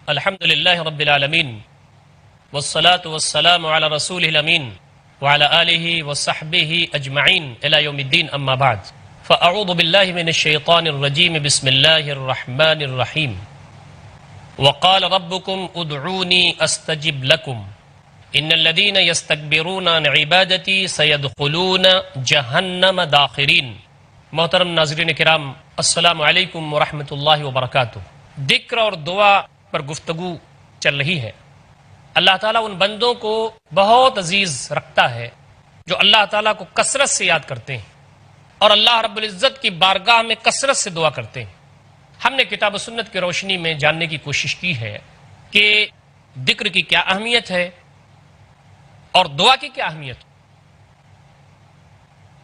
الحمد للہ رب العالمین والصلاة والسلام علی رسولہ الامین وعلی آلہ وصحبہ اجمعین الی یوم الدین اما بعد فاعوذ باللہ من الشیطان الرجیم بسم اللہ الرحمن الرحیم وقال ربکم ادعونی استجب لکم ان الذین یستکبرون عن عبادتی سیدخلون جہنم داخرین۔ محترم ناظرین کرام، السلام علیکم ورحمۃ اللہ وبرکاتہ۔ ذکر اور دعا پر گفتگو چل رہی ہے۔ اللہ تعالیٰ ان بندوں کو بہت عزیز رکھتا ہے جو اللہ تعالیٰ کو کثرت سے یاد کرتے ہیں اور اللہ رب العزت کی بارگاہ میں کثرت سے دعا کرتے ہیں۔ ہم نے کتاب و سنت کی روشنی میں جاننے کی کوشش کی ہے کہ ذکر کی کیا اہمیت ہے اور دعا کی کیا اہمیت۔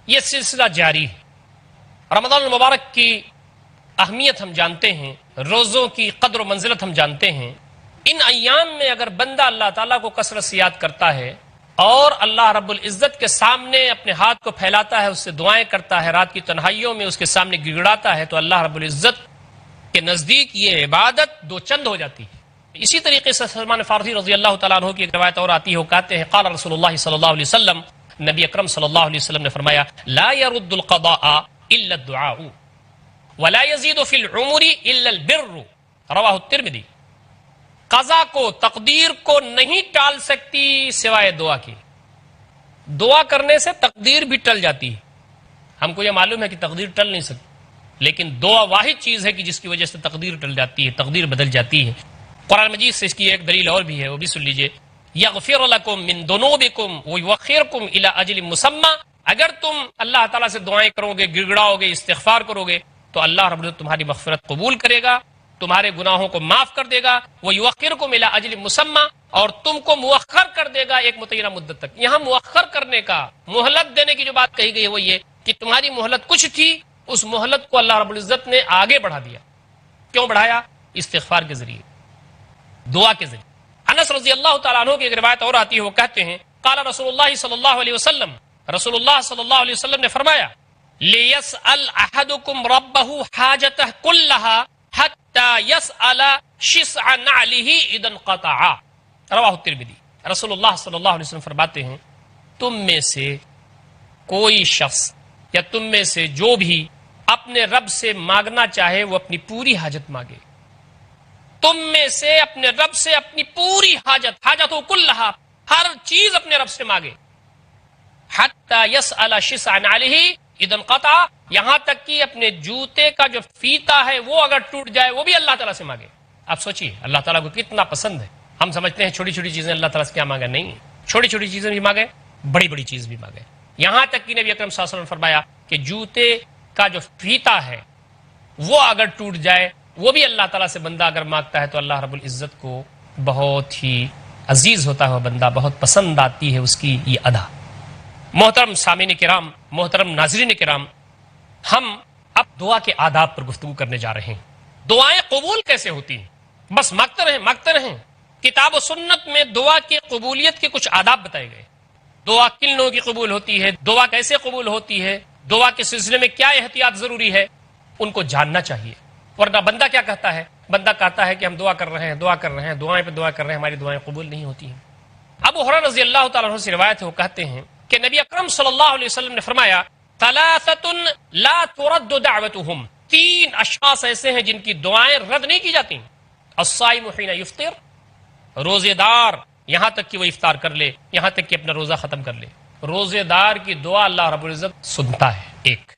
یہ سلسلہ جاری ہے۔ رمضان المبارک کی اہمیت ہم جانتے ہیں، روزوں کی قدر و منزلت ہم جانتے ہیں۔ ان ایام میں اگر بندہ اللہ تعالیٰ کو کثرت سے یاد کرتا ہے اور اللہ رب العزت کے سامنے اپنے ہاتھ کو پھیلاتا ہے، اس سے دعائیں کرتا ہے، رات کی تنہائیوں میں اس کے سامنے گڑگڑاتا ہے، تو اللہ رب العزت کے نزدیک یہ عبادت دو چند ہو جاتی ہے۔ اسی طریقے سے سلمان فارسی رضی اللہ تعالیٰ عنہ کی ایک روایت اور آتی ہے، وہ کہتے ہیں قال رسول اللہ صلی اللہ علیہ وسلم، نبی اکرم صلی اللہ علیہ وسلم نے فرمایا لا يرد القضاء الا الدعاء ولا يزيد في العمر الا البر، رواہ الترمذی۔ قضا کو، تقدیر کو نہیں ٹال سکتی سوائے دعا کی۔ دعا کرنے سے تقدیر بھی ٹل جاتی ہے۔ ہم کو یہ معلوم ہے کہ تقدیر ٹل نہیں سکتی، لیکن دعا واحد چیز ہے کہ جس کی وجہ سے تقدیر ٹل جاتی ہے، تقدیر بدل جاتی ہے۔ قرآن مجید سے اس کی ایک دلیل اور بھی ہے، وہ بھی سن لیجئے۔ یغفر لکم من ذنوبکم ویؤخرکم الی اجل مسمی، اگر تم اللہ تعالیٰ سے دعائیں کرو گے، گڑگڑاؤ گے، استغفار کرو گے تو اللہ رب العزت تمہاری مغفرت قبول کرے گا، تمہارے گناہوں کو معاف کر دے گا۔ وَيُوَخِّرُكُمْ إِلَىٰ أَجْلٍ مُّسَمًّى، اور تم کو مؤخر کر دے گا ایک متعینہ مدت تک۔ یہاں مؤخر کرنے کا، مہلت دینے کی جو بات کہی گئی ہے وہ یہ کہ تمہاری مہلت کچھ تھی، اس مہلت کو اللہ رب العزت نے آگے بڑھا دیا۔ کیوں بڑھایا؟ استغفار کے ذریعے، دعا کے ذریعے۔ انس رضی اللہ تعالیٰ عنہ کی ایک روایت اور آتی ہے، وہ کہتے ہیں قال رسول اللہ صلی اللہ علیہ وسلم، رسول اللہ صلی اللہ علیہ وسلم نے فرمایا لِيَسْأَلْ أَحَدُكُمْ رَبَّهُ حَاجَتَهُ كُلَّهَا حَتَّى يَسْأَلَ شِسْعَ نَعْلِهِ إِذَا انْقَطَعَ، رواہ الترمذی۔ رسول اللہ صلی اللہ علیہ وسلم فرماتے ہیں تم میں سے کوئی شخص یا تم میں سے جو بھی اپنے رب سے مانگنا چاہے وہ اپنی پوری حاجت مانگے۔ تم میں سے اپنے رب سے اپنی پوری حاجت ہو کلھا، ہر چیز اپنے رب سے مانگے۔ حتی یسأل شسع نعلہ اذا انقطع، یہاں تک کہ اپنے جوتے کا جو فیتا ہے وہ اگر ٹوٹ جائے وہ بھی اللہ تعالیٰ سے مانگے۔ آپ سوچیے اللہ تعالیٰ کو کتنا پسند ہے۔ ہم سمجھتے ہیں چھوٹی چھوٹی چیزیں اللہ تعالیٰ سے کیا مانگا، نہیں، چھوٹی چھوٹی چیزیں بھی مانگے، بڑی بڑی چیز بھی مانگے۔ یہاں تک کہ نبی اکرم صلی اللہ علیہ وسلم نے فرمایا کہ جوتے کا جو فیتا ہے وہ اگر ٹوٹ جائے وہ بھی اللہ تعالیٰ سے بندہ اگر مانگتا ہے تو اللہ رب العزت کو بہت ہی عزیز ہوتا ہے، بندہ بہت پسند آتی ہے اس کی یہ ادا۔ محترم سامعین کرام، محترم ناظرین کرام، ہم اب دعا کے آداب پر گفتگو کرنے جا رہے ہیں۔ دعائیں قبول کیسے ہوتی ہیں؟ بس مانگتے رہیں۔ کتاب و سنت میں دعا کی قبولیت کے کچھ آداب بتائے گئے۔ دعا کن لوگوں کی قبول ہوتی ہے، دعا کیسے قبول ہوتی ہے، دعا کے سلسلے میں کیا احتیاط ضروری ہے، ان کو جاننا چاہیے۔ ورنہ بندہ کیا کہتا ہے؟ بندہ کہتا ہے کہ ہم دعا کر رہے ہیں، دعائیں پہ دعا کر رہے ہیں، ہماری دعائیں قبول نہیں ہوتی ہیں۔ ابو ہریرہ رضی اللہ تعالیٰ عنہ سے روایت ہے، وہ کہتے ہیں کہ نبی اکرم صلی اللہ علیہ وسلم نے فرمایا ثلاثۃ لا ترد دعوتهم، تین اشخاص ایسے ہیں جن کی دعائیں رد نہیں کی جاتی۔ الصائم حین یفطر، روزے دار یہاں تک کہ وہ افطار کر لے، یہاں تک کہ اپنا روزہ ختم کر لے، روزے دار کی دعا اللہ رب العزت سنتا ہے۔ ایک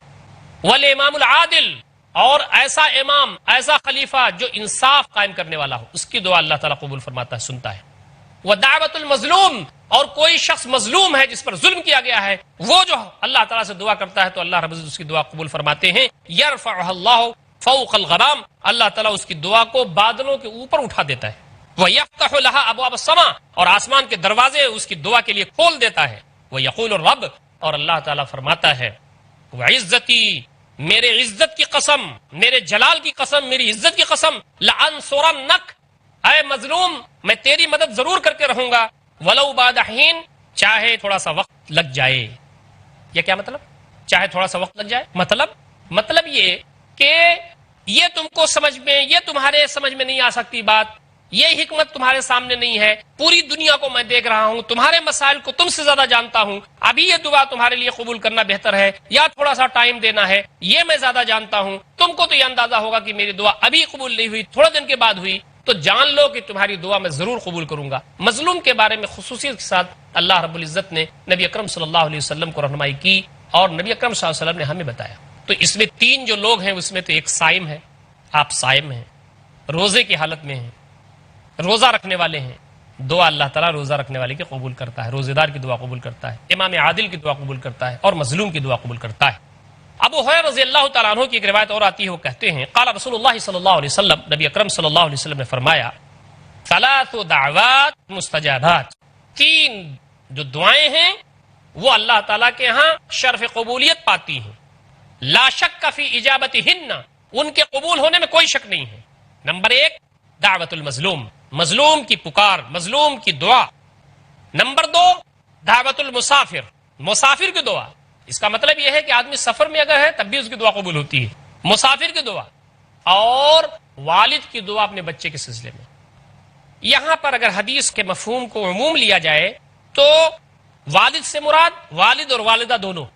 والامام العادل، اور ایسا امام، ایسا خلیفہ جو انصاف قائم کرنے والا ہو، اس کی دعا اللہ تعالیٰ قبول فرماتا ہے، سنتا ہے۔ وَدَعْوَةُ الْمَظْلُومِ، اور کوئی شخص مظلوم ہے جس پر ظلم کیا گیا ہے، وہ جو اللہ تعالیٰ سے دعا کرتا ہے تو اللہ رب العزت اس کی دعا قبول فرماتے ہیں۔ يَرْفَعُهَا اللَّهُ فَوْقَ الْغَمَامِ، اللہ تعالیٰ اس کی دعا کو بادلوں کے اوپر اٹھا دیتا ہے۔ وَيَفْتَحُ لَهَا أَبْوَابَ السَّمَاءِ، اور آسمان کے دروازے اس کی دعا کے لیے کھول دیتا ہے۔ وَيَقُولُ الرَّبُّ، اور اللہ تعالیٰ فرماتا ہے وَعِزَّتِي، میرے عزت کی قسم، میرے جلال کی قسم، میری عزت کی قسم، لَأَنصُرَنَّكَ، اے مظلوم میں تیری مدد ضرور کر کے رہوں گا، وَلَوْ بَعْدَ حِينٍ، چاہے تھوڑا سا وقت لگ جائے۔ یہ کیا مطلب؟ چاہے تھوڑا سا وقت لگ جائے، مطلب یہ کہ یہ تم کو سمجھ میں، یہ تمہارے سمجھ میں نہیں آ سکتی بات، یہ حکمت تمہارے سامنے نہیں ہے، پوری دنیا کو میں دیکھ رہا ہوں، تمہارے مسائل کو تم سے زیادہ جانتا ہوں، ابھی یہ دعا تمہارے لیے قبول کرنا بہتر ہے یا تھوڑا سا ٹائم دینا ہے، یہ میں زیادہ جانتا ہوں۔ تم کو تو یہ اندازہ ہوگا کہ میری دعا ابھی قبول نہیں ہوئی، تھوڑے دن کے بعد ہوئی، تو جان لو کہ تمہاری دعا میں ضرور قبول کروں گا۔ مظلوم کے بارے میں خصوصیت کے ساتھ اللہ رب العزت نے نبی اکرم صلی اللہ علیہ وسلم کو رہنمائی کی، اور نبی اکرم صلی اللہ علیہ وسلم نے ہمیں بتایا۔ تو اس میں تین جو لوگ ہیں، اس میں تو ایک صائم ہے، آپ صائم ہیں، روزے کی حالت میں ہیں، روزہ رکھنے والے ہیں، دعا اللہ تعالیٰ روزہ رکھنے والے کی قبول کرتا ہے، روزے دار کی دعا قبول کرتا ہے، امام عادل کی دعا قبول کرتا ہے، اور مظلوم کی دعا قبول کرتا ہے۔ ابو ہریرہ رضی اللہ تعالیٰ عنہ کی ایک روایت اور آتی ہے، وہ کہتے ہیں قال رسول اللہ صلی اللہ علیہ وسلم، نبی اکرم صلی اللہ علیہ وسلم نے فرمایا ثلاث دعوات مستجابات، تین جو دعائیں ہیں وہ اللہ تعالیٰ کے ہاں شرف قبولیت پاتی ہیں، لا شک فی اجابتہن، ان کے قبول ہونے میں کوئی شک نہیں ہے۔ نمبر ایک دعوت المظلوم، مظلوم کی پکار، مظلوم کی دعا۔ نمبر دو دعوت المسافر، مسافر کی دعا، اس کا مطلب یہ ہے کہ آدمی سفر میں اگر ہے تب بھی اس کی دعا قبول ہوتی ہے، مسافر کی دعا، اور والد کی دعا اپنے بچے کے سلسلے میں۔ یہاں پر اگر حدیث کے مفہوم کو عموم لیا جائے تو والد سے مراد والد اور والدہ دونوں،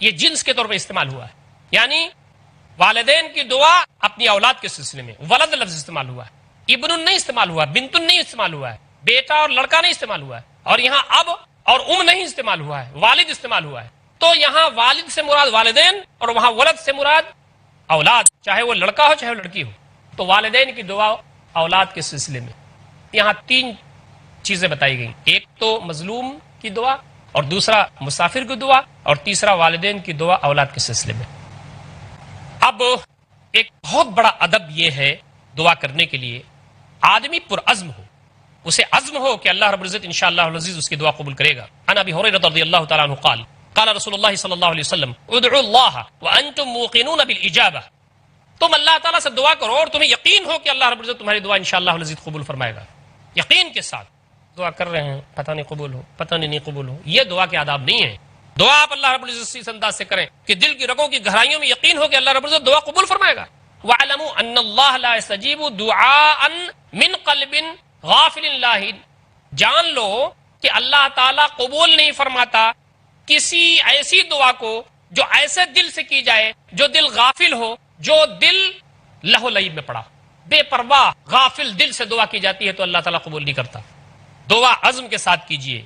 یہ جنس کے طور پر استعمال ہوا ہے، یعنی والدین کی دعا اپنی اولاد کے سلسلے میں، ولد لفظ استعمال ہوا ہے، ابن نہیں استعمال ہوا ہے، بنت نہیں استعمال ہوا ہے، بیٹا اور لڑکا نہیں استعمال ہوا ہے، اور یہاں اب اور نہیں استعمال ہوا ہے، والد استعمال ہوا ہے۔ تو یہاں والد سے مراد والدین، اور وہاں ولد سے مراد اولاد، چاہے وہ لڑکا ہو چاہے وہ لڑکی ہو۔ تو والدین کی دعا اولاد کے سلسلے میں یہاں تین چیزیں بتائی گئی، ایک تو مظلوم کی دعا، اور دوسرا مسافر کی دعا، اور تیسرا والدین کی دعا اولاد کے سلسلے میں۔ اب ایک بہت بڑا ادب یہ ہے دعا کرنے کے لیے، آدمی پرعزم ہو، اسے عزم ہو کہ اللہ رب العزت انشاءاللہ العزیز اس کی دعا قبول کرے گا۔ عن ابی ہریرہ رضی اللہ تعالی عنہ قال قال رسول اللہ صلی اللہ علیہ وسلم ادعوا اللہ وانتم موقنون بالاجابہ، تم اللہ تعالیٰ سے دعا کرو اور تمہیں یقین ہو کہ اللہ رب العزت تمہاری دعا انشاءاللہ العزیز قبول فرمائے گا۔ یقین کے ساتھ دعا کر رہے ہیں، پتہ نہیں قبول ہو، پتہ نہیں قبول ہو، یہ دعا کے آداب نہیں ہے۔ دعا آپ اللہ رب العزت اس انداز سے کریں کہ دل کی رگوں کی گہرائیوں میں یقین ہو کہ اللہ رب العزت دعا قبول فرمائے گا۔ وَاعْلَمُوا أَنَّ اللَّهَ لَا يَسْتَجِيبُ دُعَاءً مِّن قَلْبٍ غَافِلٍ لَاهٍ، جان لو کہ اللہ تعالیٰ قبول نہیں فرماتا کسی ایسی دعا کو جو ایسے دل سے کی جائے جو دل غافل ہو، جو دل لہو لعب میں پڑا، بے پرواہ غافل دل سے دعا کی جاتی ہے تو اللہ تعالیٰ قبول نہیں کرتا۔ دعا عزم کے ساتھ کیجئے،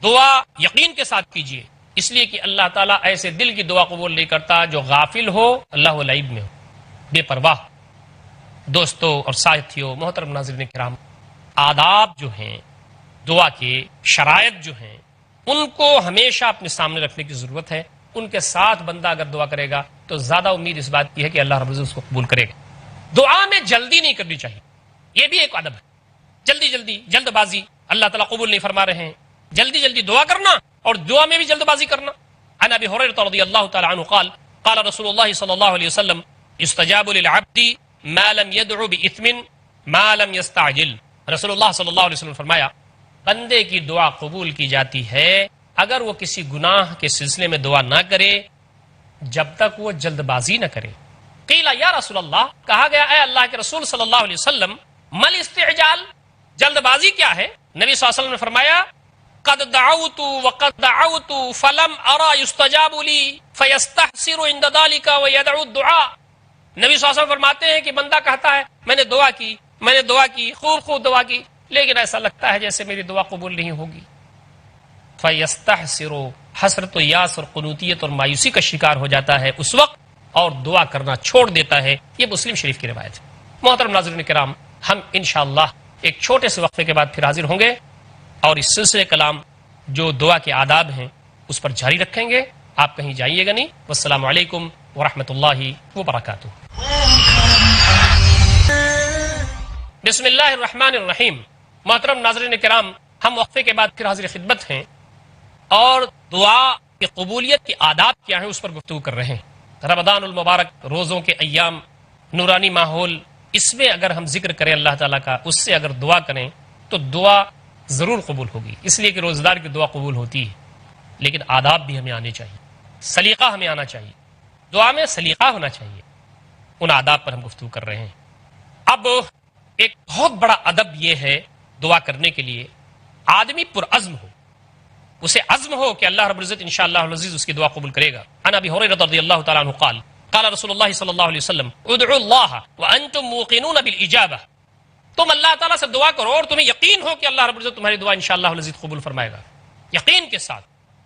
دعا یقین کے ساتھ کیجئے، اس لیے کہ اللہ تعالیٰ ایسے دل کی دعا قبول نہیں کرتا جو غافل ہو، لہو لعب میں ہو، بے پرواہ۔ دوستو اور ساتھیو، محترم ناظرین کرام، آداب جو ہیں دعا کے، شرائط جو ہیں، ان کو ہمیشہ اپنے سامنے رکھنے کی ضرورت ہے۔ ان کے ساتھ بندہ اگر دعا کرے گا تو زیادہ امید اس بات کی ہے کہ اللہ رب العزت اس کو قبول کرے گا۔ دعا میں جلدی نہیں کرنی چاہیے، یہ بھی ایک ادب ہے۔ جلد بازی اللہ تعالیٰ قبول نہیں فرما رہے ہیں، جلدی دعا کرنا اور دعا میں بھی جلد بازی کرنا۔ عن ابی ہریرہ رضی اللہ تعالی عنہ قال قال رسول اللہ صلی اللہ علیہ وسلم یستجاب للعبد ما لم يدع باثم ما لم يستعجل، رسول اللہ صلی اللہ علیہ وسلم فرمایا بندے کی دعا قبول کی جاتی ہے اگر وہ کسی گناہ کے سلسلے میں دعا نہ کرے جب تک وہ جلد بازی نہ کرے۔ قیل یا رسول اللہ، کہا گیا اے اللہ کے رسول صلی اللہ علیہ وسلم مل استعجال، جلد بازی کیا ہے؟ نبی صلی اللہ علیہ وسلم نے فرمایا قد دعوت وقد دعوت فلم ارى يستجاب لي فيستحسر عند ذلك ويدعو الدعاء۔ نبی صلی اللہ علیہ وسلم فرماتے ہیں کہ بندہ کہتا ہے میں نے دعا کی خوب دعا کی، لیکن ایسا لگتا ہے جیسے میری دعا قبول نہیں ہوگی۔ فیستحسر، حسرت و یاس اور قنوطیت اور مایوسی کا شکار ہو جاتا ہے اس وقت، اور دعا کرنا چھوڑ دیتا ہے. یہ مسلم شریف کی روایت ہے. محترم ناظرین کرام، ہم انشاءاللہ ایک چھوٹے سے وقفے کے بعد پھر حاضر ہوں گے اور اس سلسلے کلام جو دعا کے آداب ہیں اس پر جاری رکھیں گے. آپ کہیں جائیے گا نہیں. والسلام علیکم ورحمۃ اللہ وبرکاتہ. بسم اللہ الرحمن الرحیم. محترم ناظرین کرام، ہم وقفے کے بعد پھر حاضر خدمت ہیں اور دعا کی قبولیت کے آداب کیا ہیں اس پر گفتگو کر رہے ہیں. رمضان المبارک، روزوں کے ایام، نورانی ماحول، اس میں اگر ہم ذکر کریں اللہ تعالیٰ کا، اس سے اگر دعا کریں تو دعا ضرور قبول ہوگی. اس لیے کہ روزدار کی دعا قبول ہوتی ہے، لیکن آداب بھی ہمیں آنے چاہیے، سلیقہ ہمیں آنا چاہیے، دعا میں سلیقہ ہونا چاہیے. ان آداب پر ہم گفتگو کر رہے ہیں. اب ایک بہت بڑا ادب یہ ہے دعا کرنے کے لیے، آدمی پرعزم ہو، اسے عزم ہو کہ اللہ رب العزت انشاءاللہ العزیز اس کی دعا قبول کرے گا. عن ابی ہریرہ رضی اللہ تعالی عنہ قال قال رسول اللہ صلی اللہ علیہ وسلم ادعوا اللہ وانتم موقنون بالاجابہ. تم اللہ تعالیٰ سے دعا کرو اور تمہیں یقین ہو کہ اللہ رب العزت تمہاری دعا انشاءاللہ العزیز قبول فرمائے گا. یقین کے ساتھ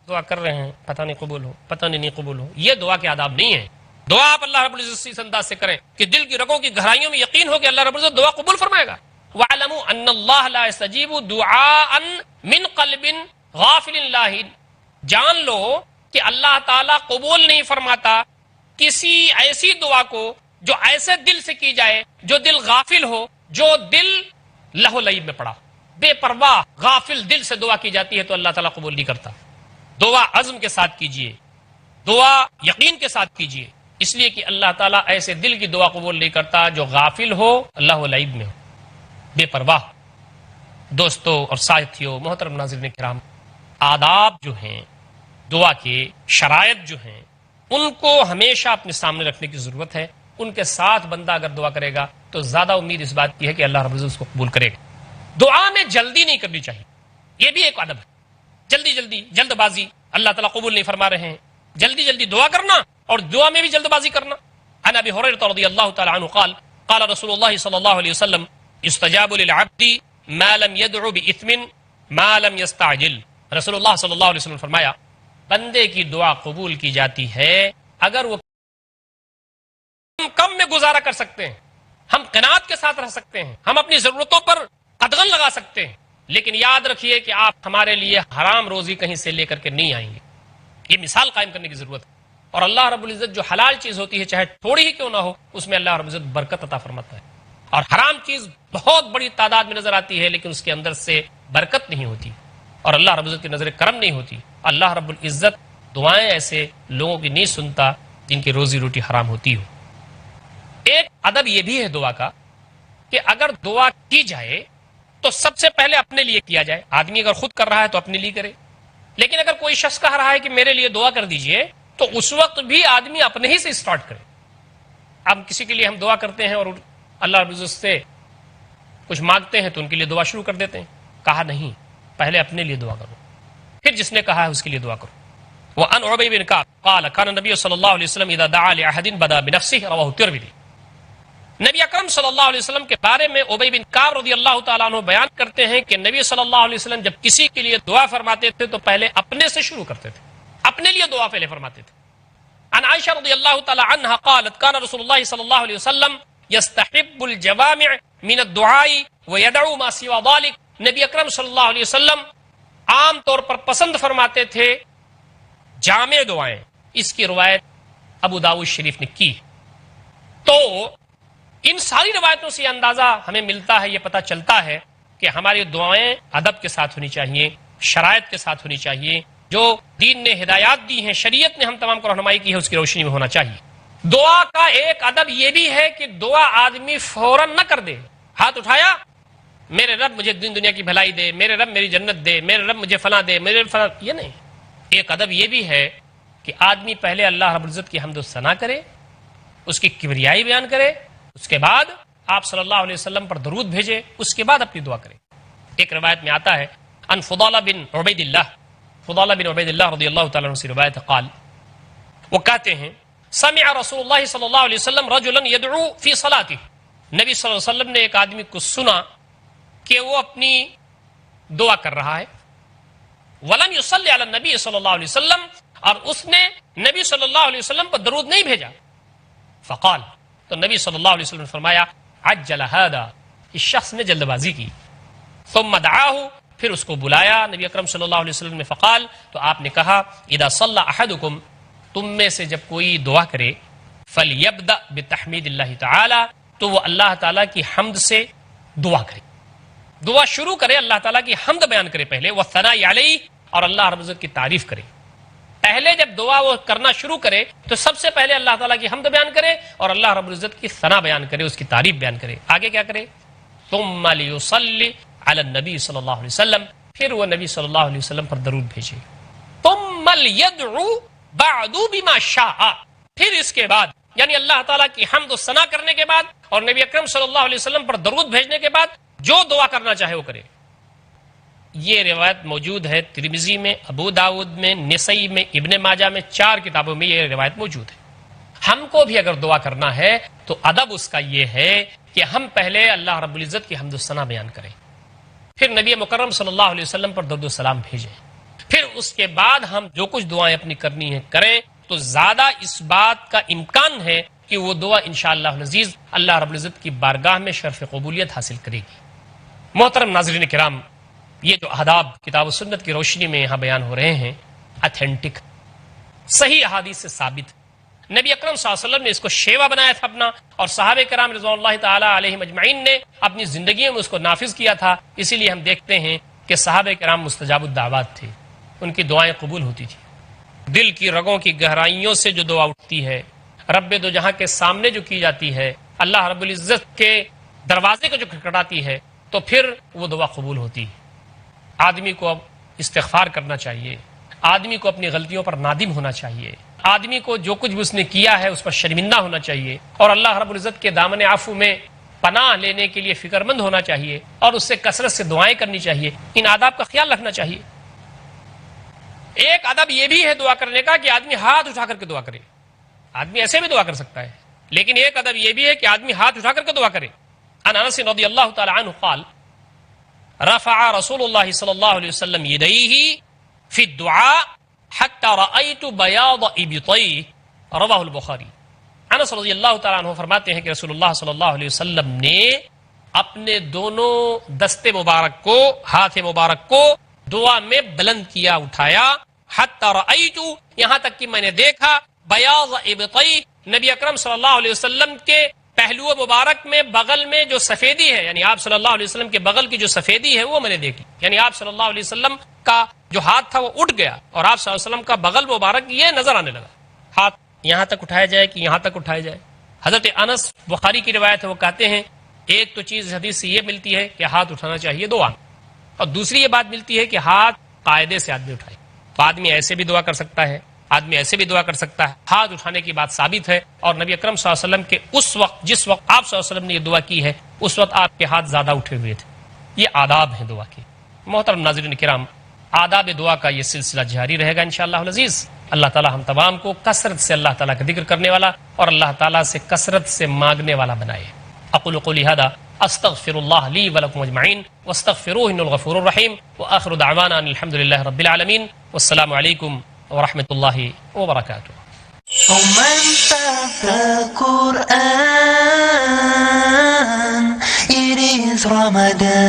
دعا کر رہے ہیں، پتہ نہیں قبول ہو، پتہ نہیں قبول ہو، یہ دعا کے آداب نہیں ہے. دعا آپ اللہ رب العزت اس انداز سے کریں کہ دل کی رگوں کی گہرائیوں میں یقین ہو کہ اللہ رب العزت دعا قبول فرمائے گا. وَاعْلَمُوا أَنَّ اللَّهَ لَا يَسْتَجِيبُ دُعَاءً مِّن قَلْبٍ غَافِلٍ لَاهٍ. جان لو کہ اللہ تعالیٰ قبول نہیں فرماتا کسی ایسی دعا کو جو ایسے دل سے کی جائے جو دل غافل ہو، جو دل لہو لعب میں پڑا، بے پرواہ غافل دل سے دعا کی جاتی ہے تو اللہ تعالیٰ قبول نہیں کرتا. دعا عزم کے ساتھ کیجئے، دعا یقین کے ساتھ کیجئے، اس لیے کہ اللہ تعالیٰ ایسے دل کی دعا قبول نہیں کرتا جو غافل ہو، لہو لعب میں ہو، بے پرواہ. دوستو اور ساتھیو، محترم ناظرین کرام، آداب جو ہیں دعا کے، شرائط جو ہیں، ان کو ہمیشہ اپنے سامنے رکھنے کی ضرورت ہے. ان کے ساتھ بندہ اگر دعا کرے گا تو زیادہ امید اس بات کی ہے کہ اللہ رب العزت اس کو قبول کرے گا. دعا میں جلدی نہیں کرنی چاہیے، یہ بھی ایک ادب ہے. جلد بازی اللہ تعالیٰ قبول نہیں فرما رہے ہیں، جلدی دعا کرنا اور دعا میں بھی جلد بازی کرنا. عن ابی ہریرہ رضی اللہ تعالی عنہ قال قال رسول اللہ صلی اللہ علیہ وسلم یستجاب للعبد ما لم يدع باثم ما لم يستعجل. رسول اللہ صلی اللہ علیہ وسلم نے فرمایا بندے کی دعا قبول کی جاتی ہے اگر وہ کم میں گزارا کر سکتے ہیں، ہم قناعت کے ساتھ رہ سکتے ہیں، ہم اپنی ضرورتوں پر قدغن لگا سکتے ہیں، لیکن یاد رکھیے کہ آپ ہمارے لیے حرام روزی کہیں سے لے کر کے نہیں آئیں گے. یہ مثال قائم کرنے کی ضرورت ہے. اور اللہ رب العزت جو حلال چیز ہوتی ہے چاہے تھوڑی ہی کیوں نہ ہو، اس میں اللہ رب العزت برکت عطا فرماتا ہے. اور حرام چیز بہت بڑی تعداد میں نظر آتی ہے لیکن اس کے اندر سے برکت نہیں ہوتی اور اللہ رب العزت کی نظر کرم نہیں ہوتی. اللہ رب العزت دعائیں ایسے لوگوں کی نہیں سنتا جن کی روزی روٹی حرام ہوتی ہو. ایک ادب یہ بھی ہے دعا کا کہ اگر دعا کی جائے تو سب سے پہلے اپنے لیے کیا جائے. آدمی اگر خود کر رہا ہے تو اپنے لیے کرے، لیکن اگر کوئی شخص کہہ رہا ہے کہ میرے لیے دعا کر دیجئے تو اس وقت بھی آدمی اپنے ہی سے سٹارٹ کرے. اب کسی کے لیے ہم دعا کرتے ہیں اور اللہ رب العزت سے کچھ مانگتے ہیں تو ان کے لیے دعا شروع کر دیتے ہیں. کہا نہیں، پہلے اپنے لیے دعا کرو، پھر جس نے کہا ہے اس کے لیے دعا کرو. وعن عبی بن کعب قال كان النبي صلی اللہ علیہ وسلم اذا دعا لاحد بدا بنفسه رواه الترمذی. نبی اکرم صلی اللہ علیہ وسلم کے بارے میں عبی بن کعب رضی اللہ تعالیٰ عنہ بیان کرتے ہیں کہ نبی صلی اللہ علیہ وسلم جب کسی کے لیے دعا فرماتے تھے تو پہلے اپنے سے شروع کرتے تھے، اپنے لیے دعا پہلے فرماتے تھے. عن عائشہ رضی اللہ تعالیٰ عنہ قالت كان رسول اللہ صلی اللہ علیہ وسلم يستحب الجوامع من الدعاء ويدعو ما سوى ذلك. نبی اکرم صلی اللہ علیہ وسلم عام طور پر پسند فرماتے تھے جامع دعائیں. اس کی روایت ابو داؤد شریف نے کی. تو ان ساری روایتوں سے یہ اندازہ ہمیں ملتا ہے، یہ پتہ چلتا ہے کہ ہماری دعائیں ادب کے ساتھ ہونی چاہیے، شرائط کے ساتھ ہونی چاہیے. جو دین نے ہدایات دی ہیں، شریعت نے ہم تمام کو رہنمائی کی ہے، اس کی روشنی میں ہونا چاہیے. دعا کا ایک ادب یہ بھی ہے کہ دعا آدمی فوراً نہ کر دے. ہاتھ اٹھایا، میرے رب مجھے دین دنیا کی بھلائی دے، میرے رب میری جنت دے، میرے رب مجھے فلاں دے، میرے فلاں، یہ نہیں. ایک ادب یہ بھی ہے کہ آدمی پہلے اللہ رب العزت کی حمد و ثنا کرے، اس کی کبریائی بیان کرے، اس کے بعد آپ صلی اللہ علیہ وسلم پر درود بھیجے، اس کے بعد اپنی دعا کرے. ایک روایت میں آتا ہے ان فضالہ بن عبید اللہ رضی اللہ تعالیٰ عنہ سے روایت قال، وہ کہتے ہیں سمع رسول اللہ صلی اللہ علیہ وسلم رجلا يدعو فی صلاته. نبی صلی اللہ علیہ وسلم نے ایک آدمی کو سنا کہ وہ اپنی دعا کر رہا ہے. ولم يصلی علی النبی صلی اللہ علیہ وسلم، اور اس نے نبی صلی اللہ علیہ وسلم پر درود نہیں بھیجا. فقال، تو نبی صلی اللہ علیہ وسلم نے فرمایا عجل هذا، اس شخص نے جلد بازی کی. ثم دعاه، پھر اس کو بلایا نبی اکرم صلی اللہ علیہ وسلم نے. فقال، تو آپ نے کہا اذا صلى احدكم، تم میں سے جب کوئی دعا کرے، فلیبدأ بتحمید اللہ تعالی، تو وہ اللہ تعالیٰ کی حمد سے دعا کرے. دعا شروع کرے اللہ تعالیٰ کی حمد بیان کرے پہلے، والثناء علیہ، اور اللہ رب العزت کی تعریف کرے. پہلے جب دعا وہ کرنا شروع کرے تو سب سے پہلے اللہ تعالیٰ کی حمد بیان کرے اور اللہ رب العزت کی ثنا بیان کرے، اس کی تعریف بیان کرے. آگے کیا کرے؟ ثم لیصلی علی النبی صلی اللہ علیہ وسلم، پھر وہ نبی صلی اللہ علیہ وسلم پر درود بھیجے. ثم لیدعو بعد بما شاء، پھر اس کے بعد یعنی اللہ تعالیٰ کی حمد و ثنا کرنے کے بعد اور نبی اکرم صلی اللہ علیہ وسلم پر درود بھیجنے کے بعد جو دعا کرنا چاہے وہ کرے. یہ روایت موجود ہے ترمذی میں، ابو داود میں، نسائی میں، ابن ماجہ میں، 4 کتابوں میں یہ روایت موجود ہے. ہم کو بھی اگر دعا کرنا ہے تو ادب اس کا یہ ہے کہ ہم پہلے اللہ رب العزت کی حمد و ثنا بیان کریں، پھر نبی مکرم صلی اللہ علیہ وسلم پر درود و سلام بھیجیں، پھر اس کے بعد ہم جو کچھ دعائیں اپنی کرنی ہیں کریں. تو زیادہ اس بات کا امکان ہے کہ وہ دعا انشاءاللہ العزیز اللہ رب العزت کی بارگاہ میں شرف قبولیت حاصل کرے گی. محترم ناظرین کرام، یہ جو آداب کتاب و سنت کی روشنی میں یہاں بیان ہو رہے ہیں، اتھینٹک صحیح احادیث سے ثابت. نبی اکرم صلی اللہ علیہ وسلم نے اس کو شیوا بنایا تھا اپنا، اور صحابہ کرام رضوان اللہ تعالی علیہم اجمعین نے اپنی زندگیوں میں اس کو نافذ کیا تھا. اسی لیے ہم دیکھتے ہیں کہ صحابہ کرام مستجاب الدعوات تھے، ان کی دعائیں قبول ہوتی تھی. دل کی رگوں کی گہرائیوں سے جو دعا اٹھتی ہے، رب دو جہاں کے سامنے جو کی جاتی ہے، اللہ رب العزت کے دروازے کو جو کھٹکھٹاتی ہے، تو پھر وہ دعا قبول ہوتی ہے. آدمی کو اب استغفار کرنا چاہیے، آدمی کو اپنی غلطیوں پر نادم ہونا چاہیے، آدمی کو جو کچھ بھی اس نے کیا ہے اس پر شرمندہ ہونا چاہیے، اور اللہ رب العزت کے دامن عفو میں پناہ لینے کے لیے فکر مند ہونا چاہیے، اور اس سے کثرت سے دعائیں کرنی چاہیے. ان آداب کا خیال رکھنا چاہیے. ایک ادب یہ بھی ہے دعا کرنے کا کہ آدمی ہاتھ اٹھا کر کے دعا کرے. آدمی ایسے بھی دعا کر سکتا ہے، لیکن ایک ادب یہ بھی ہے کہ آدمی ہاتھ اٹھا کر کے دعا کرے. عن انس رضی اللہ تعالی عنہ قال رفع رسول اللہ صلی اللہ علیہ وسلم یدیہ فی الدعاء حتی رأیت بیاض ابطیہ، رواہ البخاری. انس رضی اللہ تعالی عنہ فرماتے ہیں کہ رسول اللہ صلی اللہ علیہ وسلم نے اپنے دونوں دستے مبارک کو، ہاتھ مبارک کو دعا میں بلند کیا، اٹھایا. حتی رأیت، یہاں تک کہ میں نے دیکھا، بیاض ابطیہ، نبی اکرم صلی اللہ علیہ وسلم کے پہلو مبارک میں بغل میں جو سفیدی ہے، یعنی آپ صلی اللہ علیہ وسلم کے بغل کی جو سفیدی ہے وہ میں نے دیکھی. یعنی آپ صلی اللہ علیہ وسلم کا جو ہاتھ تھا وہ اٹھ گیا، اور آپ صلی اللہ علیہ وسلم کا بغل مبارک یہ نظر آنے لگا. ہاتھ یہاں تک اٹھایا جائے کہ یہاں تک اٹھایا جائے. حضرت انس، بخاری کی روایت ہے، وہ کہتے ہیں ایک تو چیز حدیث سے یہ ملتی ہے کہ ہاتھ اٹھانا چاہیے دعا، اور دوسری یہ بات ملتی ہے کہ ہاتھ قاعدے سے آدمی اٹھائے. تو آدمی ایسے بھی دعا کر سکتا ہے، آدمی ایسے بھی دعا کر سکتا ہے. ہاتھ اٹھانے کی بات ثابت ہے، اور نبی اکرم صلی اللہ علیہ وسلم کے اس وقت جس وقت آپ صلی اللہ علیہ وسلم نے یہ دعا کی ہے اس وقت آپ کے ہاتھ زیادہ اٹھے ہوئے تھے. یہ آداب ہیں دعا کے. محترم ناظرین کرام، آداب دعا کا یہ سلسلہ جاری رہے گا انشاءاللہ العزیز. اللہ تعالی ہم تمام کو کثرت سے اللہ تعالیٰ کا ذکر کرنے والا اور اللہ تعالیٰ سے کثرت سے مانگنے والا بنائے. اقول قولی ھذا استغفر اللہ لی ولکم اجمعین واستغفروہ انہ الغفور الرحیم وآخر دعوانا ان الحمد للہ رب العالمین والسلام علیکم ورحمۃ اللہ وبرکاتہ. Quran, it is Ramadan.